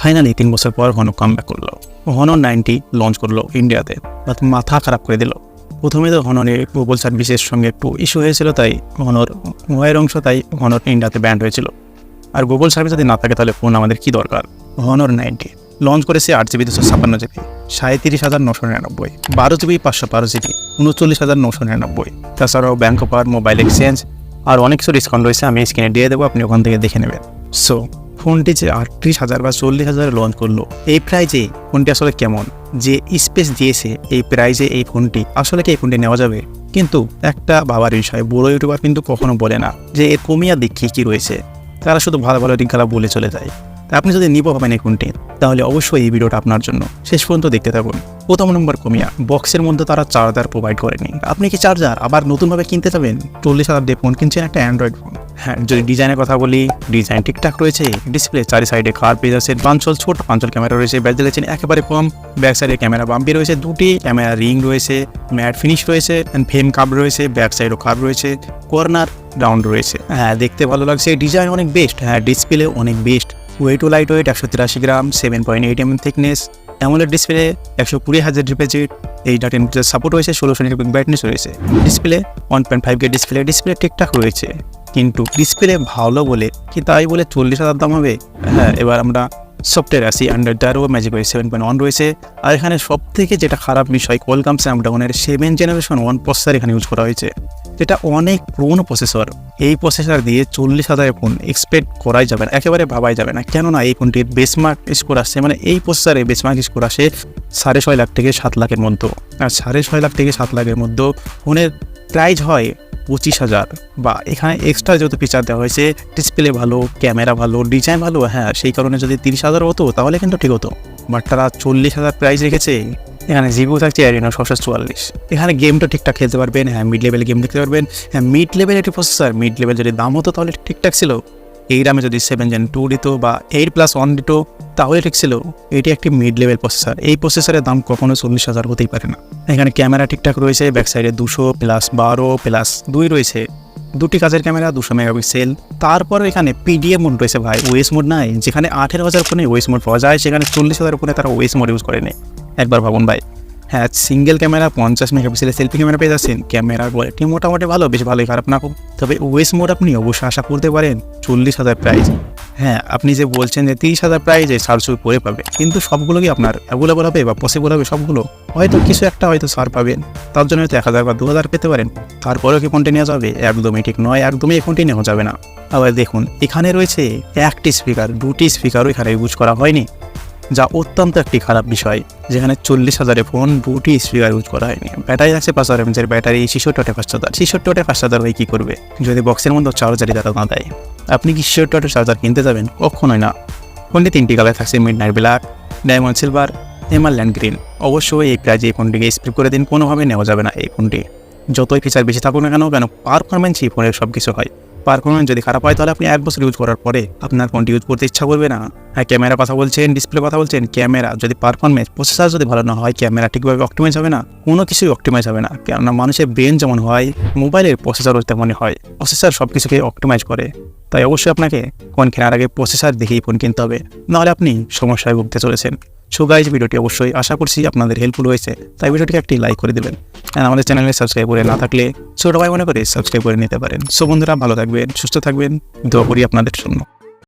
Finally 3 বছর পর হনো কামব্যাক করলো। হনর 90 লঞ্চ করলো ইন্ডিয়াতে, বাট মাথা খারাপ করে দিল। প্রথমে তো হনরের গুগল সার্ভিসের সঙ্গে একটু ইস্যু হয়েছিল, তাই হনর ওয়ের অংশ তাই হনর ইন্ডিয়াতে ব্যান্ড হয়েছিল। আর গুগল সার্ভিস যদি না থাকে তাহলে ফোন আমাদের কী দরকার। হনর 90 লঞ্চ করেছে 8GB 256GB, 37,999, 12GB 512GB, 39,999। তাছাড়াও ব্যাঙ্ক অফার, মোবাইল এক্সচেঞ্জ আর অনেক কিছু ডিসকাউন্ট রয়েছে, আমি স্ক্রিনে দিয়ে দেবো, আপনি ওখান থেকে দেখে নেবেন। সো ফোনটি যে 38,000 বা 40,000 লঞ্চ করলো, এই প্রাইজে ফোনটি আসলে কেমন, যে স্পেস দিয়েছে এই প্রাইজে এই ফোনটি, আসলে কি এই ফোনটি নেওয়া যাবে? কিন্তু একটা ভাবার বিষয়, বড় ইউটিউবার কিন্তু কখনো বলে না যে এর কমিয়া দিক কী রয়েছে, তারা শুধু ভালো ভালো দিকগুলো বলে চলে যায়। তা আপনি যদি নিব ভাবেন এই ফোনটি, তাহলে অবশ্যই এই ভিডিওটা আপনার জন্য শেষ পর্যন্ত দেখতে থাকুন। প্রথম নম্বর কমিয়া, বক্সের মধ্যে তারা চার্জার প্রোভাইড করেনি। আপনি কি চার্জার আবার নতুনভাবে কিনতে যাবেন? 40,000 দিয়ে ফোন কিনছেন, একটা অ্যান্ড্রয়েড ফোন। হ্যাঁ, যদি ডিজাইনের কথা বলি, ডিজাইন ঠিকঠাক রয়েছে, ডিসপ্লে চারি সাইডে কার পেজ আছে, পাঞ্চল ছোট পাঞ্চল ক্যামেরা রয়েছে, ব্যাটারি লেগেছেন একেবারে কম, ব্যাক সাইডে ক্যামেরা বাম্পি রয়েছে, দুটি ক্যামেরা রিং রয়েছে, ম্যাট ফিনিশ রয়েছে, ফ্রেম কার্ভ রয়েছে, ব্যাক সাইডও কার্ভ রয়েছে, কর্নার রাউন্ড রয়েছে। হ্যাঁ, দেখতে ভালো লাগছে, ডিজাইন অনেক বেস্ট। হ্যাঁ, ডিসপ্লে অনেক বেস্ট, ওয়েটও লাইট ওয়েট, 183 গ্রাম, 7.8 mm thickness, AMOLED display, 120Hz refresh rate, 8 support রয়েছে, 1600 নিট ব্রাইটনেস রয়েছে। ডিসপ্লে 1.5K ডিসপ্লে ঠিকঠাক রয়েছে, কিন্তু ডিসপ্লে ভালো বলে কি তাই বলে 40,000 দাম হবে? হ্যাঁ, এবার আমরা সফটওয়্যার আসি। অ্যান্ড্রয়েড 13 ম্যাজিক ওএস 7.1 রয়েছে। আর এখানে সব থেকে যেটা খারাপ বিষয়, কোয়ালকম স্ন্যাপড্রাগনের 7 জেনারেশন 1 প্রসেসর এখানে ইউজ করা হয়েছে, যেটা অনেক পুরনো প্রসেসর। এই প্রসেসর দিয়ে 40,000 ফোন এক্সপেক্ট করাই যাবে না, একেবারে ভাবাই যাবে না। কেননা এই ফোনটির বেসমার্ক স্কোর আসছে, মানে এই প্রসেসরে বেসমার্ক স্কোর আসে 6.5 লাখ থেকে 7 লাখের মধ্যে। আর 6.5 লাখ থেকে 7 লাখের মধ্যে ফোনের প্রাইস হয় 25,000। বা এখানে এক্সট্রা যত ফিচার দেওয়া হয়েছে, ডিসপ্লে ভালো, ক্যামেরা ভালো, ডিজাইন ভালো, হ্যাঁ সেই কারণে যদি 30,000 হতো তাহলে কিন্তু ঠিক হতো। বাট তারা 40,000 প্রাইস রেখেছে। এখানে জিবিও থাকছে Adreno 644। এখানে গেমটা ঠিকঠাক খেলতে পারবেন, হ্যাঁ মিড লেভেলে গেম দেখতে পারবেন। হ্যাঁ, মিড লেভেল একটি প্রসেসর, মিড লেভেল যদি দাম হতো তাহলে ঠিকঠাক ছিল। এই দামে যদি 7 Gen 2 দিত বা 8+1 দিত তাহলে ঠিক ছিল। এটি একটি মিড লেভেল প্রসেসর, এই প্রসেসরের দাম কখনো 40,000 হতেই পারে না। এখানে ক্যামেরা ঠিকঠাক রয়েছে, ব্যাক সাইডে 200+12+2 রয়েছে, দুটি কাজের ক্যামেরা, 200 মেগাপিক্সেল। তারপরে এখানে পিডিএ মোড রয়েছে ভাই, ওএস মোড নাই। যেখানে 18,000 ফোনে ওএস মোড পাওয়া যায়, সেখানে 40,000 ফোনে তারা ওএস মোড ইউজ করে নেয়। একবার ভাবুন ভাই। হ্যাঁ, সিঙ্গেল ক্যামেরা 50 মেগাপিক্সেলের সেলফি ক্যামেরা পেয়ে যাচ্ছেন, ক্যামেরার কোয়ালিটি মোটামুটি ভালো, বেশ ভালোই, খারাপ না। তবে ওএস মোড আপনি অবশ্যই আশা করতে পারেন 40,000 প্রাইস। হ্যাঁ, আপনি যে বলছেন যে 30,000 প্রাইজে ছাড়ছুট করে পাবে, কিন্তু সবগুলো কি আপনার অ্যাভেলেবল হবে বা পসিবল হবে? সবগুলো হয়তো কিছু একটা হয়তো ছাড় পাবেন, তার জন্য হয়তো 1,000 বা 2,000 পেতে পারেন। তারপরেও কি ফোনটি নেওয়া যাবে? একদমই ঠিক নয়, একদমই এই ফোনটি নেওয়া যাবে না। আবার দেখুন, এখানে রয়েছে একটি স্পিকার, দুটি স্পিকারও এখানে ইউজ করা হয়নি, যা অত্যন্ত একটি খারাপ বিষয়। যেখানে 40,000 ফোন দুটি স্পিকার ইউজ করা হয়নি। ব্যাটারি আছে 5,000 mAh ব্যাটারি, 66 ওয়াটের 5,000। 66 ওয়াটের 5,000 হয়ে কী করবে যদি বক্সের মধ্যে চার্জারই তারা না দেয়? আপনি কি 66 ওয়াটের চার্জার কিনতে যাবেন? কখনোই না। ফোনটি 3টি কালার থাকছে, midnight black, diamond silver, emerald green. অবশ্যই এই প্রাইজে এই ফোনটিকে স্কিপ করে দিন, কোনোভাবে নেওয়া যাবে না এই ফোনটি। যতই ফিচার বেশি থাকুক না কেন পারফরমেন্সই ফোনের সব কিছু হয়। পারফরমেন্স যদি খারাপ হয় তাহলে আপনি 1 বছর ইউজ করার পরে আপনার ফোনটি ইউজ করতে ইচ্ছা করবে না। হ্যাঁ, ক্যামেরা কথা বলছেন, ডিসপ্লে কথা বলছেন, ক্যামেরা যদি পারফরমেন্স, প্রসেসর যদি ভালো না হয়, ক্যামেরা ঠিকভাবে অপটিমাইজ হবে না, কোনো কিছুই অপটিমাইজ হবে না। কেননা মানুষের ব্রেন যেমন হয়, মোবাইলের প্রসেসরও তেমনই হয়। প্রসেসর সব কিছুকে অপটিমাইজ করে। তাই অবশ্যই আপনাকে ফোন কেনার আগে প্রসেসর দেখেই ফোন কিনতে হবে, নাহলে আপনি সমস্যায় ভুগতে চলেছেন। সো গাইজ, ভিডিওটি অবশ্যই আশা করছি আপনাদের হেল্পফুল হয়েছে, তাই ভিডিওটিকে একটি লাইক করে দেবেন। আর আমাদের চ্যানেলে সাবস্ক্রাইব করে না থাকলে ছোট ভাই মনে করে সাবস্ক্রাইব করে নিতে পারেন। সো বন্ধুরা, ভালো থাকবেন, সুস্থ থাকবেন, দোয়া করি আপনাদের জন্য।